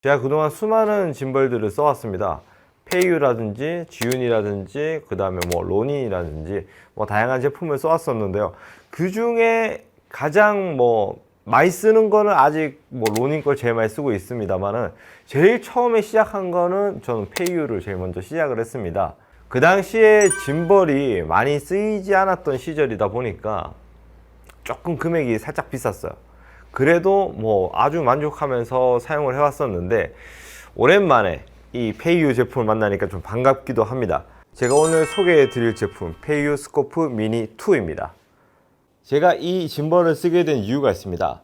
제가 그동안 수많은 짐벌들을 써왔습니다. 페이유라든지 지윤이라든지 그 다음에 뭐 로닌이라든지 뭐 다양한 제품을 써왔었는데요. 그 중에 가장 많이 쓰는 거는 아직 로닌 걸 제일 많이 쓰고 있습니다만은, 제일 처음에 시작한 거는 저는 페이유를 제일 먼저 시작을 했습니다. 그 당시에 짐벌이 많이 쓰이지 않았던 시절이다 보니까 조금 금액이 살짝 비쌌어요. 그래도 아주 만족하면서 사용을 해왔었는데, 오랜만에 이 페이유 제품을 만나니까 좀 반갑기도 합니다. 제가 오늘 소개해 드릴 제품 페이유 스코프 미니 2입니다. 제가 이 짐벌을 쓰게 된 이유가 있습니다.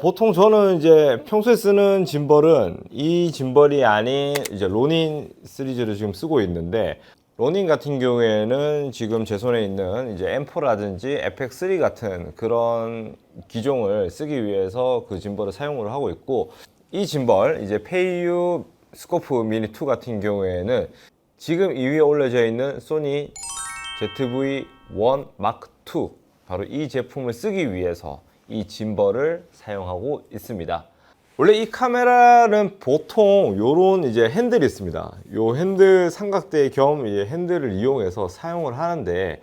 보통 저는 이제 평소에 쓰는 짐벌은 이 짐벌이 아닌 이제 로닌 시리즈를 지금 쓰고 있는데, 로닌 같은 경우에는 지금 제 손에 있는 이제 M4라든지 에펙3 같은 그런 기종을 쓰기 위해서 그 짐벌을 사용을 하고 있고, 이 짐벌 이제 페이유 스코프 미니 2 같은 경우에는 지금 이 위에 올려져 있는 소니 ZV-1 마크 2, 바로 이 제품을 쓰기 위해서 이 짐벌을 사용하고 있습니다. 원래 이 카메라는 보통 요런 이제 핸들이 있습니다. 요 핸들 삼각대 겸 이제 핸들을 이용해서 사용을 하는데,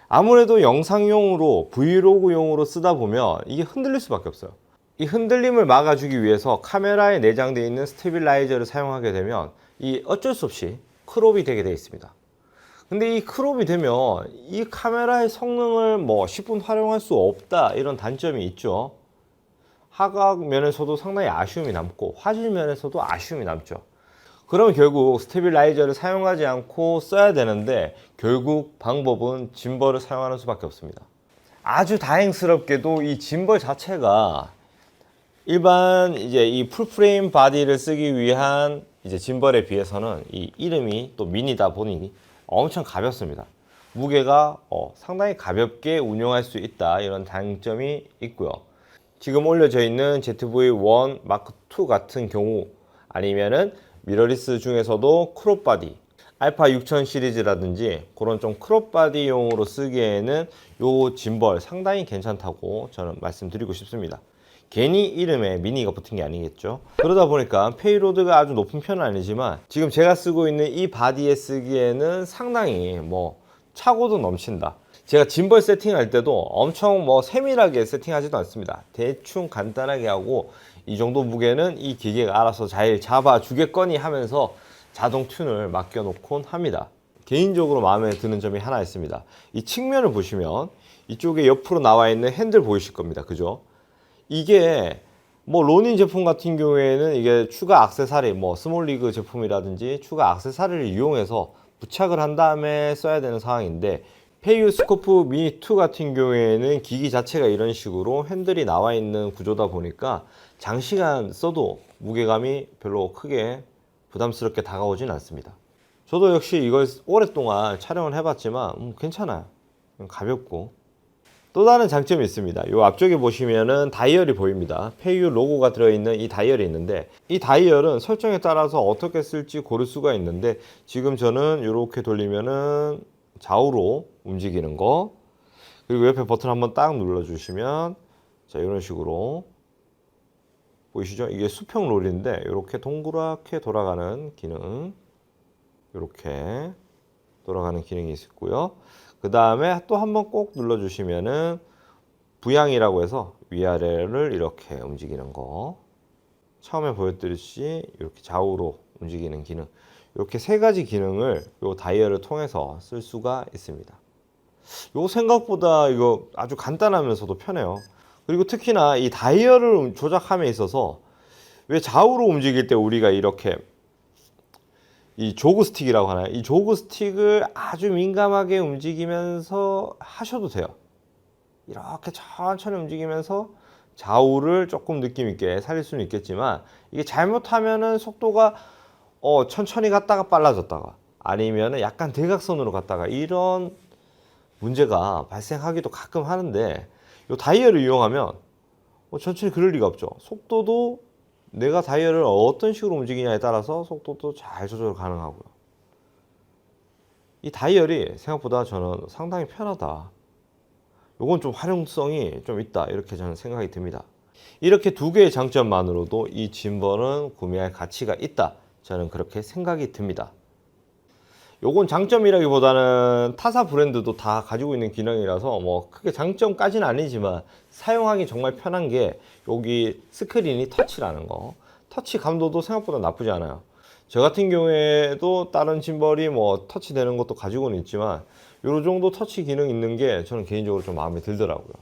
아무래도 영상용으로 브이로그용으로 쓰다 보면 이게 흔들릴 수밖에 없어요. 이 흔들림을 막아주기 위해서 카메라에 내장되어 있는 스테빌라이저를 사용하게 되면 이 어쩔 수 없이 크롭이 되게 되어 있습니다. 근데 이 크롭이 되면 이 카메라의 성능을 10분 활용할 수 없다, 이런 단점이 있죠. 화각 면에서도 상당히 아쉬움이 남고 화질 면에서도 아쉬움이 남죠. 그러면 결국 스테빌라이저를 사용하지 않고 써야 되는데, 결국 방법은 짐벌을 사용하는 수밖에 없습니다. 아주 다행스럽게도 이 짐벌 자체가 일반 이제 이 풀프레임 바디를 쓰기 위한 이제 짐벌에 비해서는 이 이름이 또 미니다 보니 엄청 가볍습니다. 무게가 상당히 가볍게 운용할 수 있다, 이런 장점이 있고요. 지금 올려져 있는 ZV-1 마크 2 같은 경우, 아니면은 미러리스 중에서도 크롭 바디 알파 6000 시리즈라든지 그런 좀 크롭 바디용으로 쓰기에는 요 짐벌 상당히 괜찮다고 저는 말씀드리고 싶습니다. 괜히 이름에 미니가 붙은 게 아니겠죠. 그러다 보니까 페이로드가 아주 높은 편은 아니지만, 지금 제가 쓰고 있는 이 바디에 쓰기에는 상당히 차고도 넘친다. 제가 짐벌 세팅할 때도 엄청 세밀하게 세팅하지도 않습니다. 대충 간단하게 하고, 이 정도 무게는 이 기계가 알아서 잘 잡아주겠거니 하면서 자동 튠을 맡겨 놓곤 합니다. 개인적으로 마음에 드는 점이 하나 있습니다. 이 측면을 보시면 이쪽에 옆으로 나와 있는 핸들 보이실 겁니다. 그죠? 이게 로닌 제품 같은 경우에는 이게 추가 액세서리, 스몰리그 제품이라든지 추가 액세서리를 이용해서 부착을 한 다음에 써야 되는 상황인데, 페이유 스코프 미니 2 같은 경우에는 기기 자체가 이런 식으로 핸들이 나와 있는 구조다 보니까 장시간 써도 무게감이 별로 크게 부담스럽게 다가오진 않습니다. 저도 역시 이걸 오랫동안 촬영을 해봤지만 괜찮아요. 가볍고. 또 다른 장점이 있습니다. 이 앞쪽에 보시면은 다이얼이 보입니다. 페이유 로고가 들어있는 이 다이얼이 있는데, 이 다이얼은 설정에 따라서 어떻게 쓸지 고를 수가 있는데, 지금 저는 이렇게 돌리면은 좌우로 움직이는 거, 그리고 옆에 버튼 한번 딱 눌러주시면 자, 이런 식으로 보이시죠? 이게 수평 롤인데 이렇게 동그랗게 돌아가는 기능, 이렇게 돌아가는 기능이 있고요. 그 다음에 또 한번 꼭 눌러주시면은 V양이라고 해서 위아래를 이렇게 움직이는 거, 처음에 보여드렸듯이 이렇게 좌우로 움직이는 기능, 이렇게 세 가지 기능을 이 다이얼을 통해서 쓸 수가 있습니다. 요 생각보다 이거 아주 간단하면서도 편해요. 그리고 특히나 이 다이얼을 조작함에 있어서, 왜 좌우로 움직일 때 우리가 이렇게 이 조그 스틱이라고 하나요? 이 조그 스틱을 아주 민감하게 움직이면서 하셔도 돼요. 이렇게 천천히 움직이면서 좌우를 조금 느낌 있게 살릴 수는 있겠지만, 이게 잘못하면은 속도가 천천히 갔다가 빨라졌다가, 아니면은 약간 대각선으로 갔다가, 이런 문제가 발생하기도 가끔 하는데, 이 다이얼을 이용하면 천천히 그럴 리가 없죠. 속도도 내가 다이얼을 어떤 식으로 움직이냐에 따라서 속도도 잘 조절 가능하고요. 이 다이얼이 생각보다 저는 상당히 편하다, 요건 좀 활용성이 좀 있다, 이렇게 저는 생각이 듭니다. 이렇게 두 개의 장점만으로도 이 짐벌은 구매할 가치가 있다. 저는 그렇게 생각이 듭니다. 요건 장점이라기보다는 타사 브랜드도 다 가지고 있는 기능이라서 뭐 크게 장점까지는 아니지만 사용하기 정말 편한 게 여기 스크린이 터치라는 거. 터치 감도도 생각보다 나쁘지 않아요. 저 같은 경우에도 다른 짐벌이 뭐 터치 되는 것도 가지고는 있지만 요 정도 터치 기능 있는 게 저는 개인적으로 좀 마음에 들더라고요.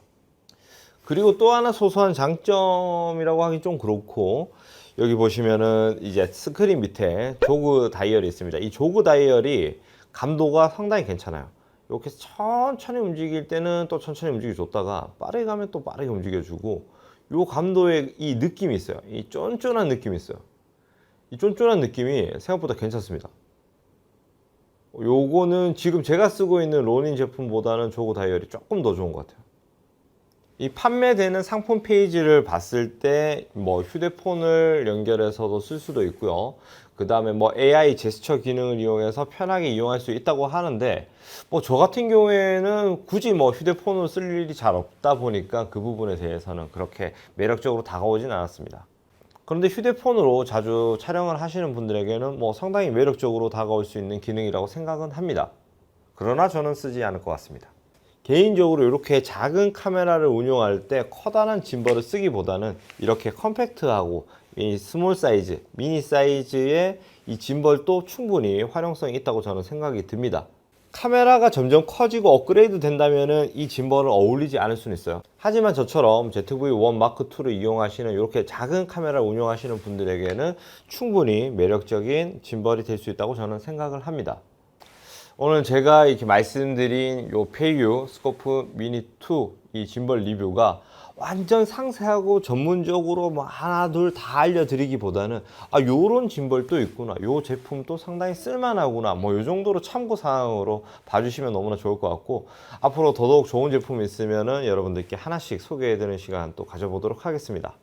그리고 또 하나 소소한 장점이라고 하기 좀 그렇고, 여기 보시면은 이제 스크린 밑에 조그 다이얼이 있습니다. 이 조그 다이얼이 감도가 상당히 괜찮아요. 이렇게 천천히 움직일 때는 또 천천히 움직여줬다가 빠르게 가면 또 빠르게 움직여주고, 요 감도의 이 느낌이 있어요. 이 쫀쫀한 느낌이 있어요. 이 쫀쫀한 느낌이 생각보다 괜찮습니다. 요거는 지금 제가 쓰고 있는 로닌 제품보다는 조그 다이얼이 조금 더 좋은 것 같아요. 이 판매되는 상품 페이지를 봤을 때 뭐 휴대폰을 연결해서도 쓸 수도 있고요. 그 다음에 뭐 AI 제스처 기능을 이용해서 편하게 이용할 수 있다고 하는데, 뭐 저 같은 경우에는 굳이 뭐 휴대폰으로 쓸 일이 잘 없다 보니까 그 부분에 대해서는 그렇게 매력적으로 다가오진 않았습니다. 그런데 휴대폰으로 자주 촬영을 하시는 분들에게는 뭐 상당히 매력적으로 다가올 수 있는 기능이라고 생각은 합니다. 그러나 저는 쓰지 않을 것 같습니다. 개인적으로 이렇게 작은 카메라를 운용할 때 커다란 짐벌을 쓰기보다는 이렇게 컴팩트하고 이 스몰 사이즈, 미니 사이즈의 이 짐벌도 충분히 활용성이 있다고 저는 생각이 듭니다. 카메라가 점점 커지고 업그레이드 된다면 이 짐벌은 어울리지 않을 수는 있어요. 하지만 저처럼 ZV-1 마크 2를 이용하시는 이렇게 작은 카메라를 운용하시는 분들에게는 충분히 매력적인 짐벌이 될 수 있다고 저는 생각을 합니다. 오늘 제가 이렇게 말씀드린 요 페이유 스코프 미니 2 이 짐벌 리뷰가 완전 상세하고 전문적으로 뭐 하나 둘 다 알려드리기보다는 요런 짐벌도 있구나, 요 제품도 상당히 쓸만하구나, 뭐 요 정도로 참고 사항으로 봐주시면 너무나 좋을 것 같고, 앞으로 더더욱 좋은 제품이 있으면은 여러분들께 하나씩 소개해드리는 시간 또 가져보도록 하겠습니다.